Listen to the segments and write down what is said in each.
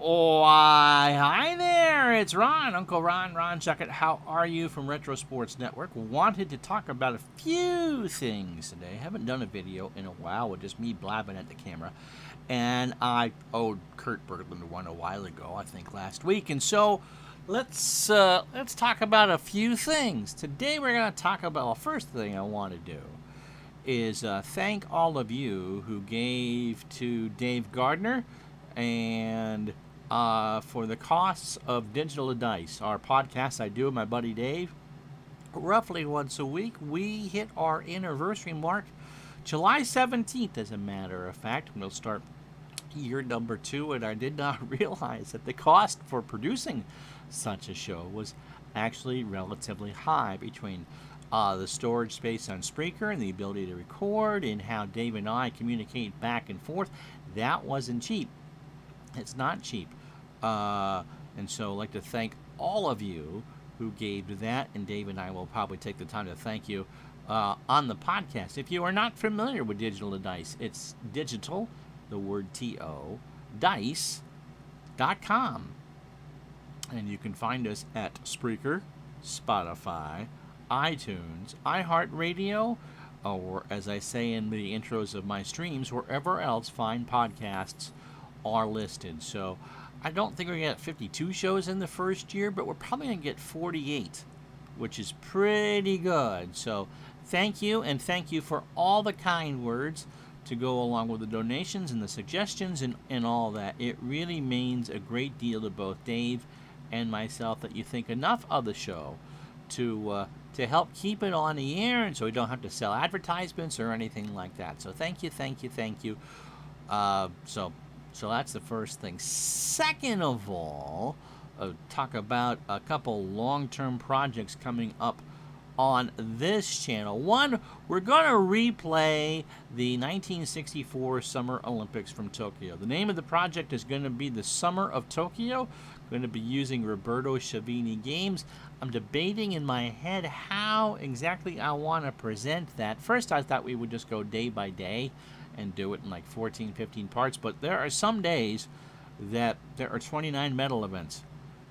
Why, hi there, it's Ron, Uncle Ron Chuckett. How are you from Retro Sports Network? Wanted to talk about a few things today. Haven't done a video in a while with just me blabbing at the camera. And I owed Kurt Berglund one a while ago, I think last week. And so let's talk about a few things. Today we're going to talk about, well, first thing I want to do is thank all of you who gave to Dave Gardner and for the costs of Digital Dice, our podcast I do with my buddy Dave, roughly once a week. We hit our anniversary mark July 17th, as a matter of fact. We'll start year number 2, and I did not realize that the cost for producing such a show was actually relatively high between the storage space on Spreaker and the ability to record and how Dave and I communicate back and forth. That wasn't cheap. It's not cheap. And so I'd like to thank all of you who gave to that, and Dave and I will probably take the time to thank you on the podcast. If you are not familiar with Digital Dice, it's digital, the word T-O, dice.com. And you can find us at Spreaker, Spotify, iTunes, iHeartRadio, or as I say in the intros of my streams, wherever else fine podcasts are listed. So I don't think we're going to get 52 shows in the first year, but we're probably going to get 48, which is pretty good. So thank you, and thank you for all the kind words to go along with the donations and the suggestions and all that. It really means a great deal to both Dave and myself that you think enough of the show to help keep it on the air, and so we don't have to sell advertisements or anything like that. So thank you. So that's the first thing. Second of all, talk about a couple long-term projects coming up on this channel. One, we're going to replay the 1964 Summer Olympics from Tokyo. The name of the project is going to be the Summer of Tokyo. Going to be using Roberto Schiavini games. I'm debating in my head how exactly I want to present that. First, I thought we would just go day by day and do it in like 14, 15 parts, but there are some days that there are 29 medal events,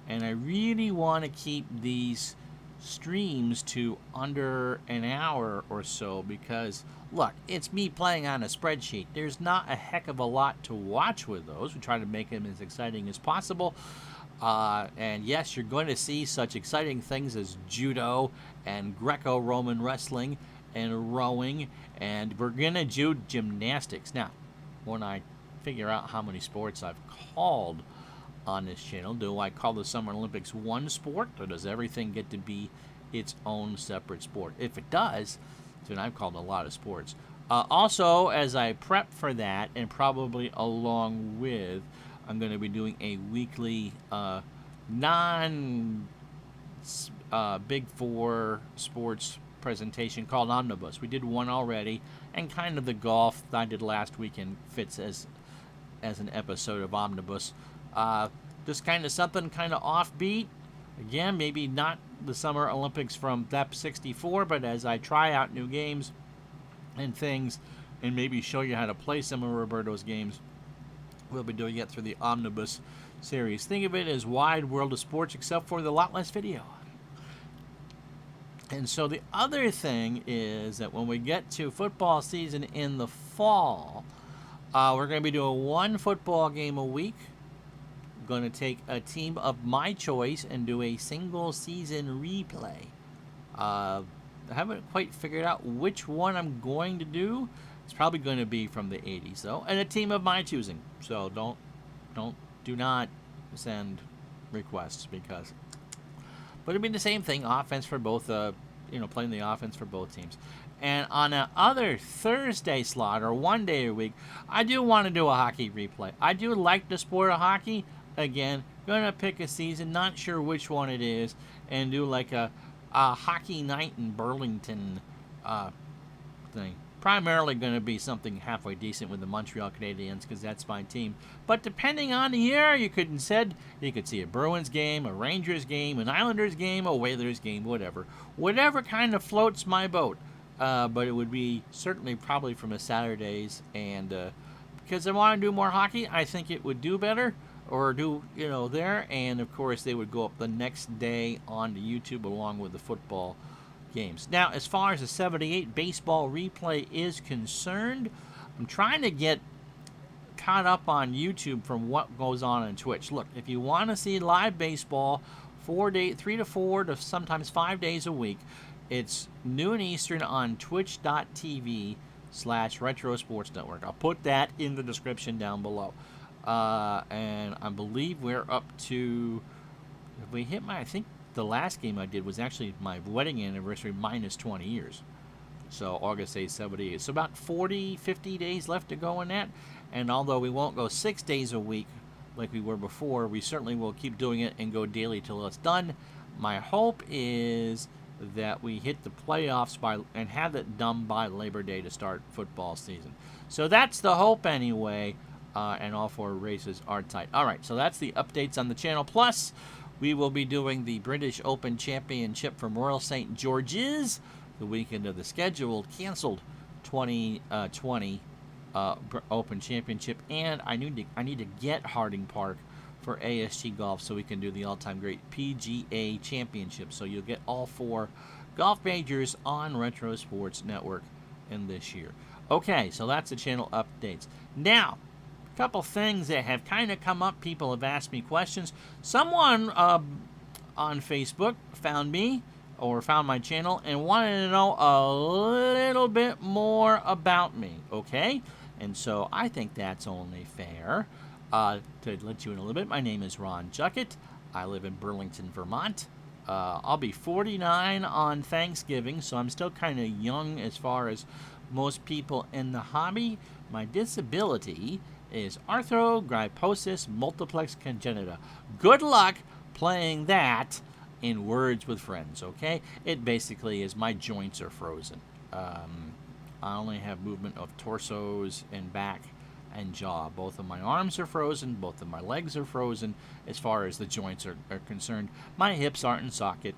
and I really want to keep these streams to under an hour or so because, look, it's me playing on a spreadsheet. There's not a heck of a lot to watch with those. We try to make them as exciting as possible. And yes, you're going to see such exciting things as judo and Greco-Roman wrestling and rowing, and we're going to do gymnastics. Now, when I figure out how many sports I've called on this channel, do I call the Summer Olympics one sport, or does everything get to be its own separate sport? If it does, then I've called a lot of sports. Also, as I prep for that, and probably along with, I'm going to be doing a weekly non-Big Four sports presentation called Omnibus. We did one already, and kind of the golf that I did last weekend fits as an episode of Omnibus. Just kind of something kind of offbeat. Again, maybe not the Summer Olympics from THEP 64, but as I try out new games and things, and maybe show you how to play some of Roberto's games, we'll be doing it through the Omnibus series. Think of it as wide world of sports, except for the lot less video. And so the other thing is that when we get to football season in the fall, we're going to be doing one football game a week. I'm going to take a team of my choice and do a single season replay. I haven't quite figured out which one I'm going to do. It's probably going to be from the 80s, though, and a team of my choosing. So do not send requests because. But it'd be the same thing, offense for both, playing the offense for both teams. And on the other Thursday slot, or one day a week, I do want to do a hockey replay. I do like the sport of hockey. Again, going to pick a season, not sure which one it is, and do like a hockey night in Burlington thing. Primarily going to be something halfway decent with the Montreal Canadiens because that's my team. But depending on the year, you could see a Bruins game, a Rangers game, an Islanders game, a Whalers game, whatever. Whatever kind of floats my boat. But it would be certainly probably from the Saturdays, and because I want to do more hockey, I think it would do better. or do, there. And of course, they would go up the next day onto YouTube along with the football games. Now, as far as the 78 baseball replay is concerned, I'm trying to get caught up on YouTube from what goes on Twitch. Look, if you want to see live baseball 3 to 4 to sometimes 5 days a week, it's noon Eastern on twitch.tv/Retro Sports Network. I'll put that in the description down below. And I believe we're up to, if we hit I think the last game I did was actually my wedding anniversary minus 20 years. So August 8th, 78. So about 40, 50 days left to go in that. And although we won't go 6 days a week like we were before, we certainly will keep doing it and go daily till it's done. My hope is that we hit the playoffs and have it done by Labor Day to start football season. So that's the hope anyway, and all 4 races are tight. All right, so that's the updates on the channel. Plus, we will be doing the British Open Championship from Royal St. George's the weekend of the scheduled canceled 2020 Open Championship, and I need to get Harding Park for ASG Golf so we can do the all-time great PGA Championship. So you'll get all 4 golf majors on Retro Sports Network in this year. Okay, so that's the channel updates. Now, a couple things that have kind of come up. People have asked me questions. Someone on Facebook found me or found my channel and wanted to know a little bit more about me, okay? And so I think that's only fair. To let you in a little bit, my name is Ron Juckett. I live in Burlington, Vermont. I'll be 49 on Thanksgiving, so I'm still kind of young as far as most people in the hobby. My disability is arthrogryposis multiplex congenita. Good luck playing that in Words with Friends, okay? It basically is my joints are frozen. I only have movement of torsos and back and jaw. Both of my arms are frozen. Both of my legs are frozen as far as the joints are concerned. My hips aren't in socket,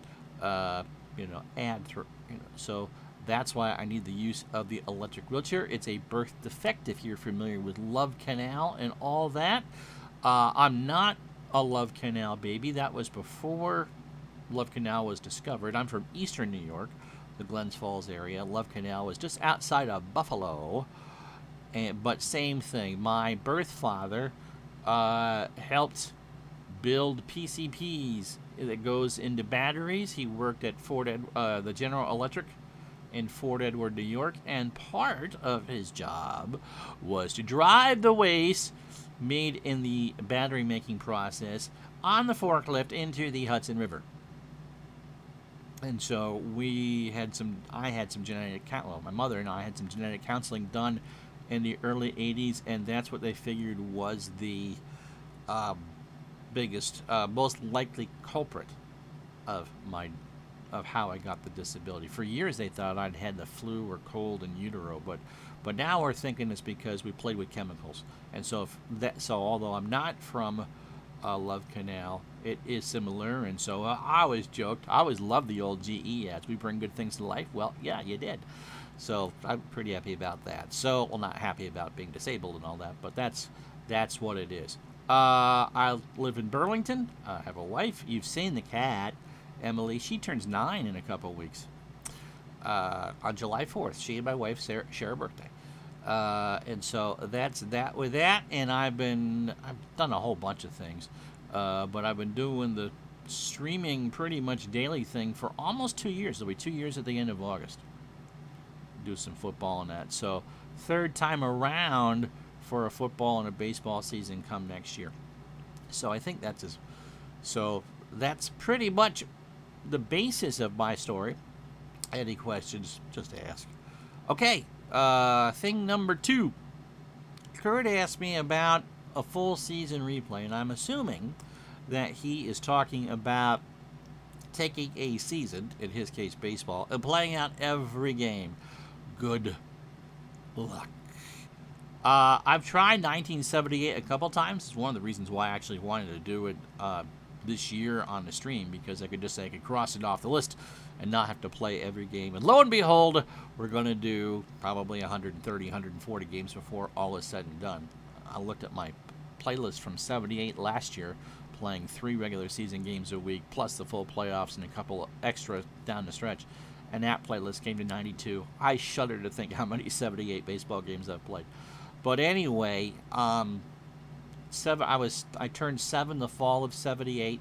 so that's why I need the use of the electric wheelchair. It's a birth defect if you're familiar with Love Canal and all that. I'm not a Love Canal baby. That was before Love Canal was discovered. I'm from eastern New York, the Glens Falls area. Love Canal was just outside of Buffalo. But same thing. My birth father helped build PCPs that goes into batteries. He worked at the General Electric in Fort Edward, New York, and part of his job was to drive the waste made in the battery making process on the forklift into the Hudson River. And so I had some genetic, my mother and I had some genetic counseling done in the early 80s, and that's what they figured was the biggest, most likely culprit of how I got the disability. For years they thought I'd had the flu or cold in utero, but now we're thinking it's because we played with chemicals. And so although I'm not from Love Canal, it is similar. And so I always joked, I always loved the old GE ads. We bring good things to life. Well, yeah, you did. So I'm pretty happy about that. So, well, not happy about being disabled and all that, but that's what it is. I live in Burlington. I have a wife. You've seen the cat, Emily. She turns 9 in a couple weeks. On July 4th, she and my wife share a birthday. And so that's that with that. And I've done a whole bunch of things, but I've been doing the streaming pretty much daily thing for almost 2 years. It'll be 2 years at the end of August. Do some football and that. So 3rd time around for a football and a baseball season come next year. So I think so that's pretty much the basis of my story. Any questions, just ask. Okay, thing number 2. Kurt asked me about a full season replay, and I'm assuming that he is talking about taking a season, in his case baseball, and playing out every game. Good luck. I've tried 1978 a couple times. It's one of the reasons why I actually wanted to do it this year on the stream, because I could cross it off the list and not have to play every game. And lo and behold, we're going to do probably 130, 140 games before all is said and done. I looked at my playlist from 78 last year, playing 3 regular season games a week, plus the full playoffs and a couple extra down the stretch. And that playlist came to 92. I shudder to think how many 78 baseball games I've played. But anyway, I turned 7 the fall of 78,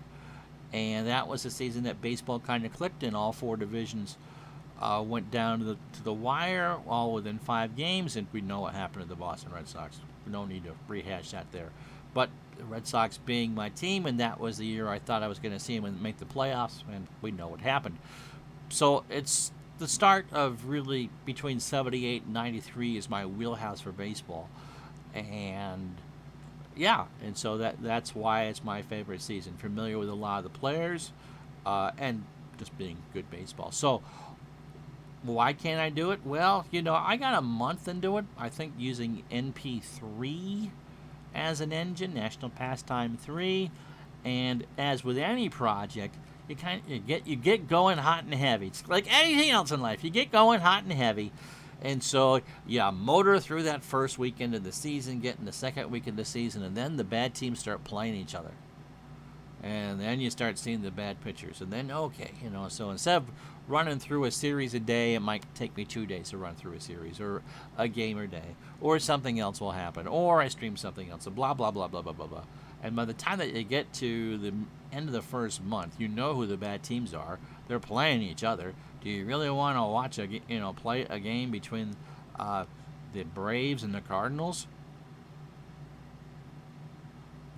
and that was the season that baseball kind of clicked in. All 4 divisions went down to the wire, all within 5 games, and we know what happened to the Boston Red Sox. We don't need to rehash that there. But the Red Sox being my team, and that was the year I thought I was going to see them make the playoffs, and we know what happened. So it's the start of really between 78 and 93 is my wheelhouse for baseball. And yeah, and so that's why it's my favorite season. Familiar with a lot of the players, and just being good baseball. So why can't I do it? Well, I got a month into it. I think using NP3 as an engine, National Pastime 3, and as with any project, you get going hot and heavy. It's like anything else in life. You get going hot and heavy. And so, motor through that first weekend of the season, get in the second week of the season, and then the bad teams start playing each other. And then you start seeing the bad pitchers. And then, okay, so instead of running through a series a day, it might take me 2 days to run through a series, or a game a day, or something else will happen, or I stream something else, so blah, blah, blah, blah, blah, blah, blah. And by the time that you get to the end of the first month, you know who the bad teams are. They're playing each other. Do you really want to watch play a game between the Braves and the Cardinals?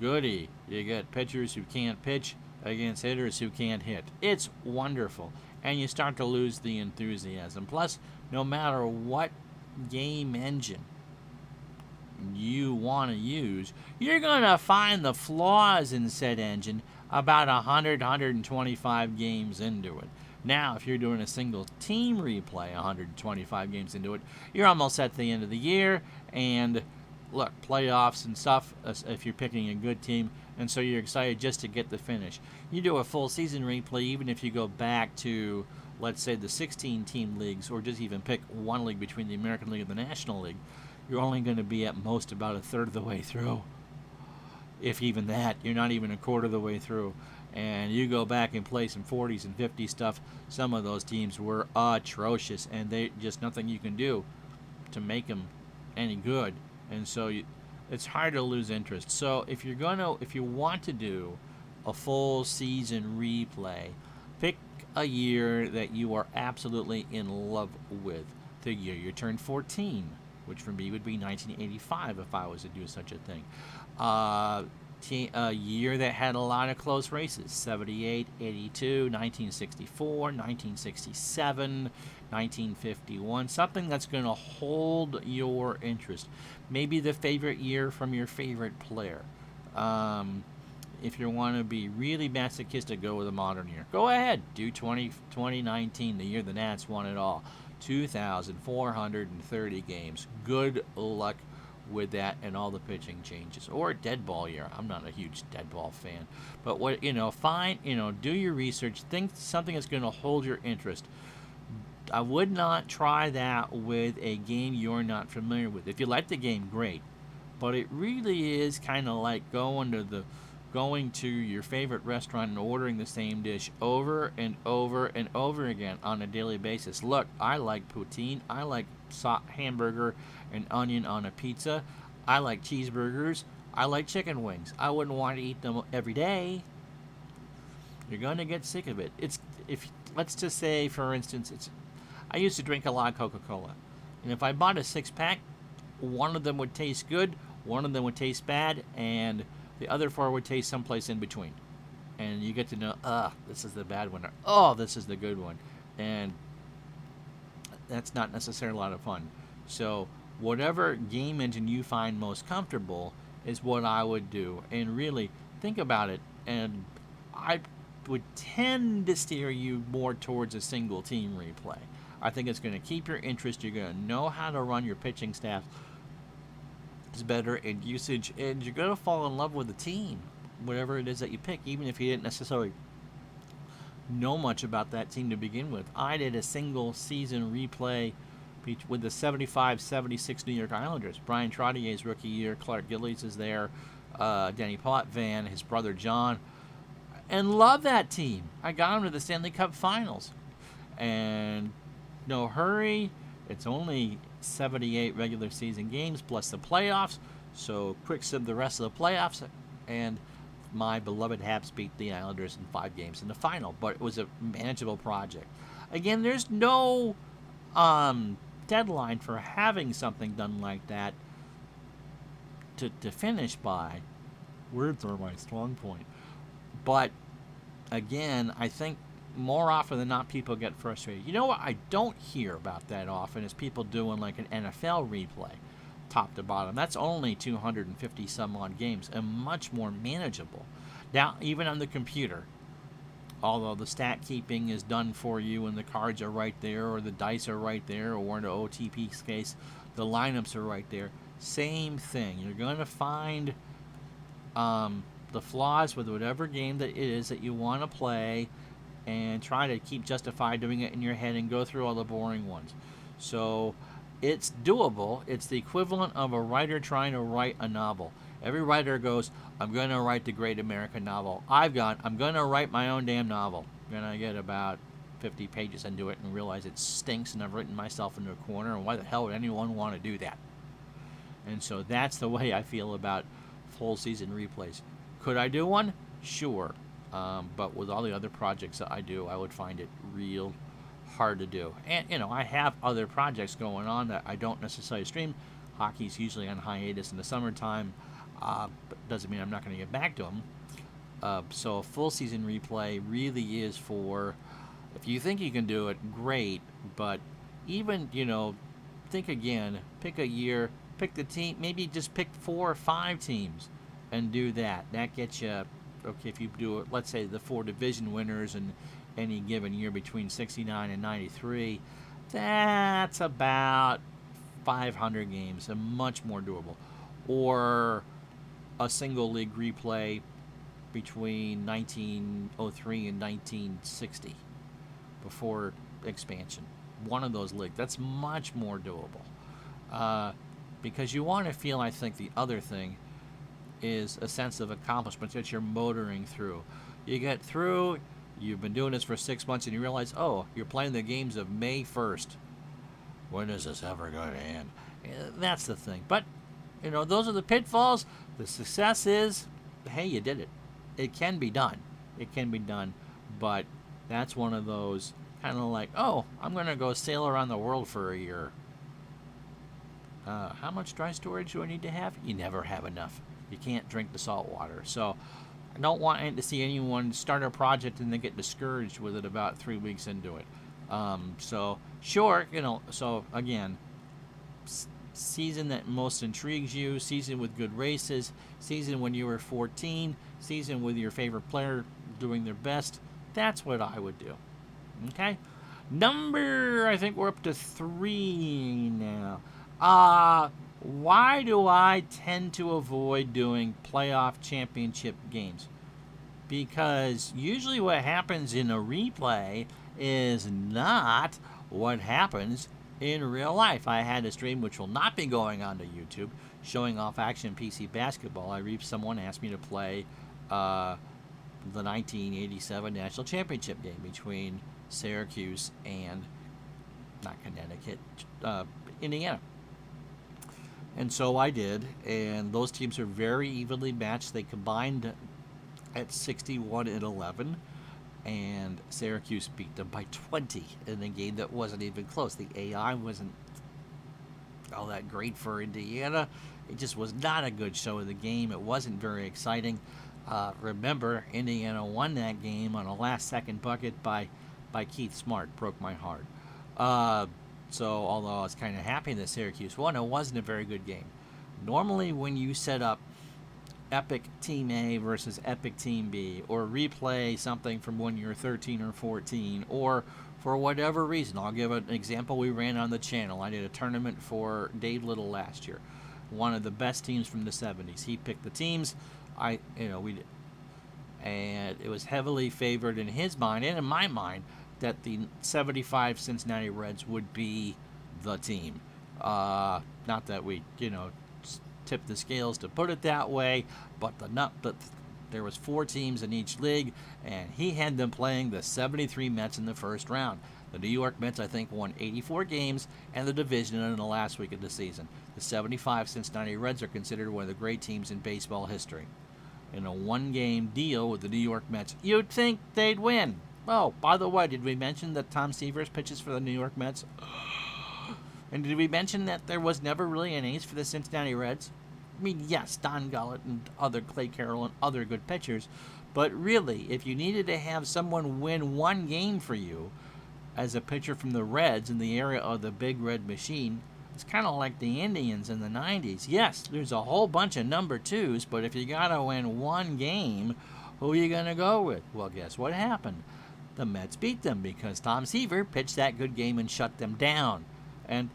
Goody. You get pitchers who can't pitch against hitters who can't hit. It's wonderful. And you start to lose the enthusiasm. Plus, no matter what game engine you want to use, you're going to find the flaws in said engine about 125 games into it. Now, if you're doing a single team replay 125 games into it, you're almost at the end of the year, and look, playoffs and stuff, if you're picking a good team, and so you're excited just to get the finish. You do a full season replay, even if you go back to, let's say, the 16-team leagues, or just even pick one league between the American League and the National League, you're only going to be at most about a third of the way through. If even that, you're not even a quarter of the way through. And you go back and play some 40s and 50s stuff, some of those teams were atrocious, and they just nothing you can do to make them any good. And so it's hard to lose interest. So if you want to do a full season replay, pick a year that you are absolutely in love with. The year you turned 14, which for me would be 1985 if I was to do such a thing. A year that had a lot of close races: 78, 82, 1964, 1967, 1951. Something that's going to hold your interest. Maybe the favorite year from your favorite player. If you want to be really masochistic, go with a modern year. Go ahead, do 2019, the year the Nats won it all. 2,430 games. Good luck with that and all the pitching changes. Or a dead ball year. I'm not a huge dead ball fan. But do your research. Think something that's going to hold your interest. I would not try that with a game you're not familiar with. If you like the game, great. But it really is kind of like going to your favorite restaurant and ordering the same dish over and over and over again on a daily basis. Look, I like poutine. I like hamburger and onion on a pizza. I like cheeseburgers. I like chicken wings. I wouldn't want to eat them every day. You're going to get sick of it. Let's just say, for instance, I used to drink a lot of Coca-Cola. And if I bought a 6-pack, one of them would taste good, one of them would taste bad, and the other 4 would taste someplace in between. And you get to know, this is the bad one, or, this is the good one. And that's not necessarily a lot of fun. So whatever game engine you find most comfortable is what I would do. And really, think about it. And I would tend to steer you more towards a single team replay. I think it's going to keep your interest. You're going to know how to run your pitching staff. It's better in usage, and you're going to fall in love with the team, whatever it is that you pick, even if you didn't necessarily know much about that team to begin with. I did a single season replay with the 75-76 New York Islanders. Brian Trottier's rookie year, Clark Gillies is there. Danny Potvin, his brother John, and love that team. I got them to the Stanley Cup Finals, and no hurry. It's only 78 regular season games plus the playoffs, so quick sip the rest of the playoffs, and my beloved Habs beat the Islanders in 5 games in the final. But it was a manageable project. Again, there's no deadline for having something done like that to finish by. Words are my strong point. But again, I think more often than not, people get frustrated. You know what I don't hear about that often is people doing like an NFL replay, top to bottom. That's only 250 some odd games and much more manageable. Now, even on the computer, although the stat keeping is done for you and the cards are right there, or the dice are right there, or in the OTP's case, the lineups are right there. Same thing. You're going to find the flaws with whatever game that it is that you want to play, and try to keep justified doing it in your head and go through all the boring ones. So it's doable. It's the equivalent of a writer trying to write a novel. Every writer goes, I'm going to write the great American novel. I'm going to write my own damn novel. I'm going to get about 50 pages into it and realize it stinks and I've written myself into a corner, and why the hell would anyone want to do that? And so that's the way I feel about full season replays. Could I do one? Sure. But with all the other projects that I do, I would find it real hard to do. And, I have other projects going on that I don't necessarily stream. Hockey's usually on hiatus in the summertime, but doesn't mean I'm not going to get back to them. So a full season replay really is for, if you think you can do it, great. But even, think again, pick a year, pick the team, maybe just pick 4 or 5 teams and do that. That gets you... Okay, if you do it, let's say the 4 division winners in any given year between 69 and 93, that's about 500 games, and much more doable. Or a single league replay between 1903 and 1960 before expansion. One of those leagues, that's much more doable. Because you want to feel, I think, the other thing is a sense of accomplishment that you're motoring through. You get through, you've been doing this for 6 months, and you realize, oh, you're playing the games of May 1st. When is this ever going to end? That's the thing. But, those are the pitfalls. The success is, hey, you did it. It can be done. It can be done. But that's one of those kind of like, oh, I'm going to go sail around the world for a year. How much dry storage do I need to have? You never have enough. You can't drink the salt water. So I don't want to see anyone start a project and then get discouraged with it about 3 weeks into it. So sure, so again, season that most intrigues you, season with good races, season when you were 14, season with your favorite player doing their best. That's what I would do. Okay? I think we're up to 3 now. Why do I tend to avoid doing playoff championship games? Because usually what happens in a replay is not what happens in real life. I had a stream which will not be going on to YouTube showing off Action PC Basketball. Someone asked me to play the 1987 National Championship game between Syracuse and, not Connecticut, Indiana. And so I did, and those teams are very evenly matched. They combined at 61-11, and Syracuse beat them by 20 in a game that wasn't even close. The AI wasn't all that great for Indiana. It just was not a good show of the game. It wasn't very exciting. Remember, Indiana won that game on a last-second bucket by Keith Smart. Broke my heart. So, although I was kind of happy that Syracuse won, it wasn't a very good game. Normally, when you set up Epic Team A versus Epic Team B, or replay something from when you're 13 or 14, or for whatever reason, I'll give an example we ran on the channel. I did a tournament for Dave Little last year, one of the best teams from the 70s. He picked the teams. We did, and it was heavily favored in his mind and in my mind that the 75 Cincinnati Reds would be the team. Not that we, tip the scales to put it that way, but there was 4 teams in each league, and he had them playing the 73 Mets in the first round. The New York Mets, I think, won 84 games and the division in the last week of the season. The 75 Cincinnati Reds are considered one of the great teams in baseball history. In a 1-game deal with the New York Mets, you'd think they'd win. Oh, by the way, did we mention that Tom Seaver pitches for the New York Mets? And did we mention that there was never really an ace for the Cincinnati Reds? I mean, yes, Don Gullett and other Clay Carroll and other good pitchers, but really, if you needed to have someone win 1 game for you as a pitcher from the Reds in the era of the Big Red Machine, it's kind of like the Indians in the 90s. Yes, there's a whole bunch of number 2s, but if you got to win 1 game, who are you going to go with? Well, guess what happened? The Mets beat them because Tom Seaver pitched that good game and shut them down. And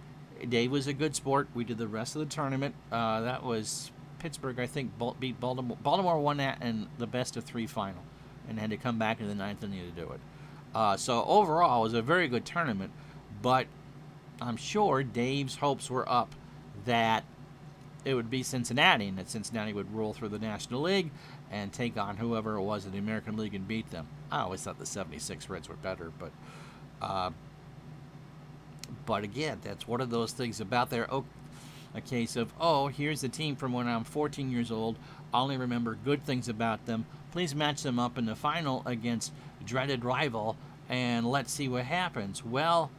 Dave was a good sport. We did the rest of the tournament. That was Pittsburgh, I think, beat Baltimore. Baltimore won that in the best-of-3 final and had to come back in the 9th inning to do it. So overall, it was a very good tournament, but I'm sure Dave's hopes were up that it would be Cincinnati and that Cincinnati would roll through the National League and take on whoever it was in the American League and beat them. I always thought the 76 Reds were better, but again, that's one of those things about a case of, here's the team from when I'm 14 years old. I only remember good things about them. Please match them up in the final against dreaded rival, and let's see what happens. Well,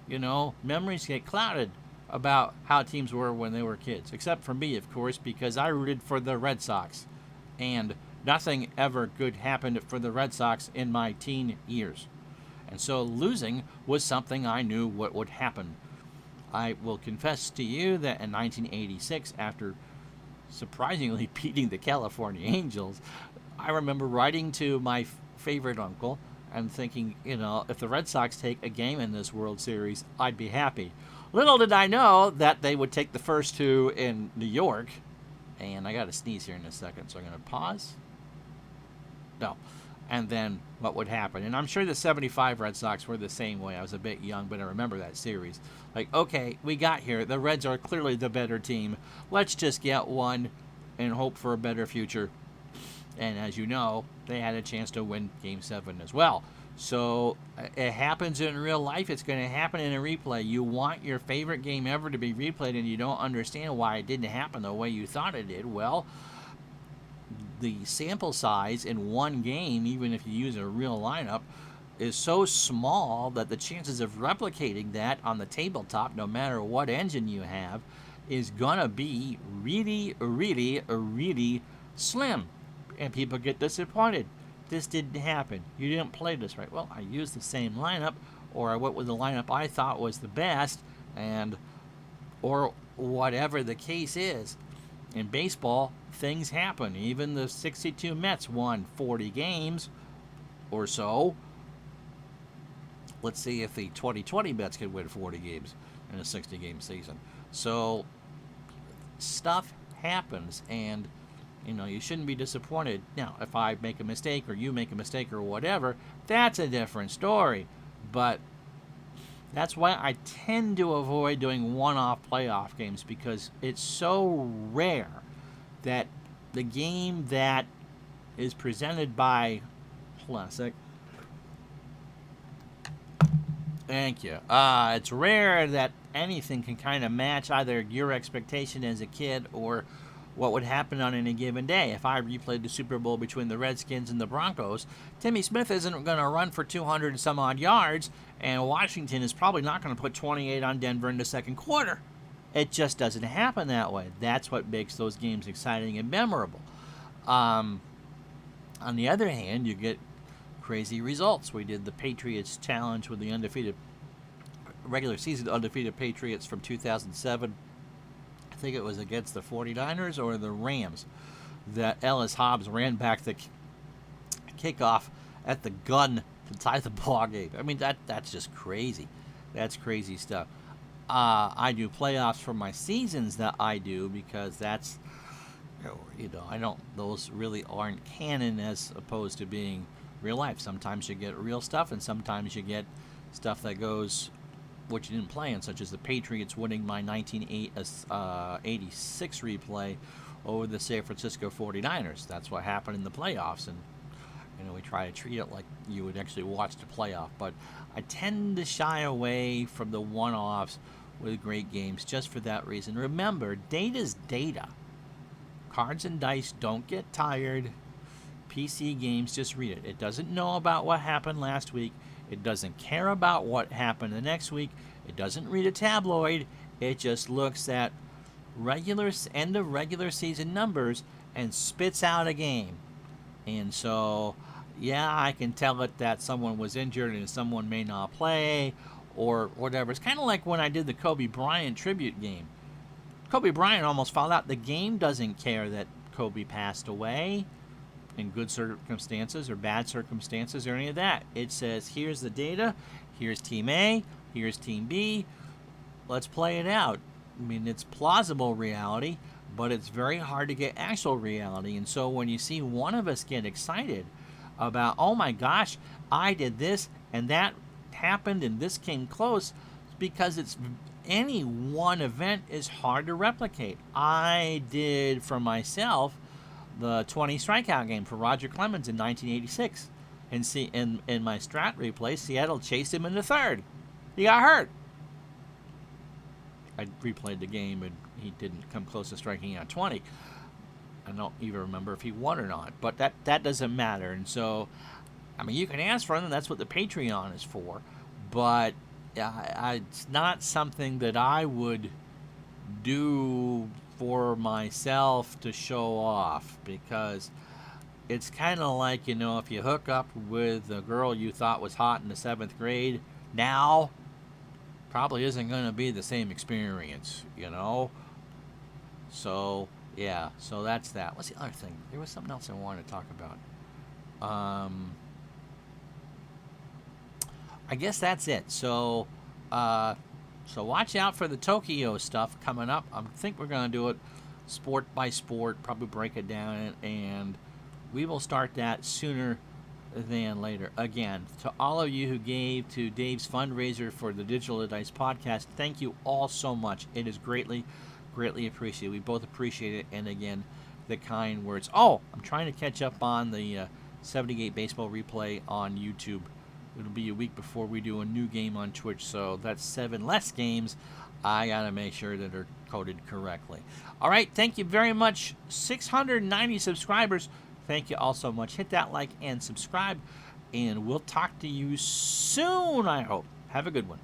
memories get clouded about how teams were when they were kids, except for me, of course, because I rooted for the Red Sox, and nothing ever good happened for the Red Sox in my teen years. And so losing was something I knew what would happen. I will confess to you that in 1986, after surprisingly beating the California Angels, I remember writing to my favorite uncle and thinking, if the Red Sox take a game in this World Series, I'd be happy. Little did I know that they would take the first 2 in New York. And I got to sneeze here in a second, so I'm going to pause. No. And then what would happen? And I'm sure the 75 Red Sox were the same way. I was a bit young, but I remember that series. Like, okay, we got here. The Reds are clearly the better team. Let's just get one and hope for a better future. And as you know, they had a chance to win Game 7 as well. So it happens in real life. It's going to happen in a replay. You want your favorite game ever to be replayed, and you don't understand why it didn't happen the way you thought it did. Well, the sample size in 1 game, even if you use a real lineup, is so small that the chances of replicating that on the tabletop, no matter what engine you have, is going to be really, really, really slim. And people get disappointed. This didn't happen. You didn't play this right. Well, I used the same lineup, or I went with the lineup I thought was the best, or whatever the case is. In baseball, things happen. Even the 62 Mets won 40 games or so. Let's see if the 2020 Mets can win 40 games in a 60-game season. So stuff happens, and you shouldn't be disappointed. Now, if I make a mistake or you make a mistake or whatever, that's a different story. But that's why I tend to avoid doing one-off playoff games, because it's so rare that the game that is presented by... Hold on a sec. Thank you. It's rare that anything can kind of match either your expectation as a kid or what would happen on any given day. If I replayed the Super Bowl between the Redskins and the Broncos, Timmy Smith isn't going to run for 200 and some odd yards, and Washington is probably not going to put 28 on Denver in the second quarter. It just doesn't happen that way. That's what makes those games exciting and memorable. On the other hand, you get crazy results. We did the Patriots challenge with the regular season undefeated Patriots from 2007. I think it was against the 49ers or the Rams, that Ellis Hobbs ran back the kickoff at the gun to tie the ball game. I mean, that's just crazy. That's crazy stuff. I do playoffs for my seasons that I do, because that's, those really aren't canon as opposed to being real life. Sometimes you get real stuff, and sometimes you get stuff that goes which you didn't play in, such as the Patriots winning my 1986 replay, over the San Francisco 49ers. That's what happened in the playoffs, and we try to treat it like you would actually watch the playoff. But I tend to shy away from the one-offs with great games just for that reason. Remember, data's data. Cards and dice don't get tired. PC games, just read it. It doesn't know about what happened last week. It doesn't care about what happened the next week. It doesn't read a tabloid. It just looks at end of regular season numbers and spits out a game. And so, yeah, I can tell it that someone was injured and someone may not play or whatever. It's kind of like when I did the Kobe Bryant tribute game. Kobe Bryant almost found out the game doesn't care that Kobe passed away in good circumstances or bad circumstances or any of that. It says, here's the data, here's Team A, here's Team B, let's play it out. I mean, it's plausible reality, but it's very hard to get actual reality. And so when you see one of us get excited about, oh my gosh, I did this and that happened and this came close, because it's any one event is hard to replicate. I did for myself the 20 strikeout game for Roger Clemens in 1986. And see, in my strat replay, Seattle chased him in the third. He got hurt. I replayed the game and he didn't come close to striking out 20. I don't even remember if he won or not, but that doesn't matter. And so, I mean, you can ask for them. That's what the Patreon is for. But it's not something that I would do for myself to show off, because it's kind of like, if you hook up with a girl you thought was hot in the 7th grade, now probably isn't going to be the same experience, So, yeah, so that's that. What's the other thing? There was something else I wanted to talk about. I guess that's it. So watch out for the Tokyo stuff coming up. I think we're going to do it sport by sport, probably break it down, and we will start that sooner than later. Again, to all of you who gave to Dave's fundraiser for the Digital Dice podcast, thank you all so much. It is greatly, greatly appreciated. We both appreciate it, and again, the kind words. Oh, I'm trying to catch up on the 78 baseball replay on YouTube. It'll be a week before we do a new game on Twitch, so that's 7 less games. I got to make sure that are coded correctly. All right, thank you very much. 690 subscribers. Thank you all so much. Hit that like and subscribe, and we'll talk to you soon, I hope. Have a good one.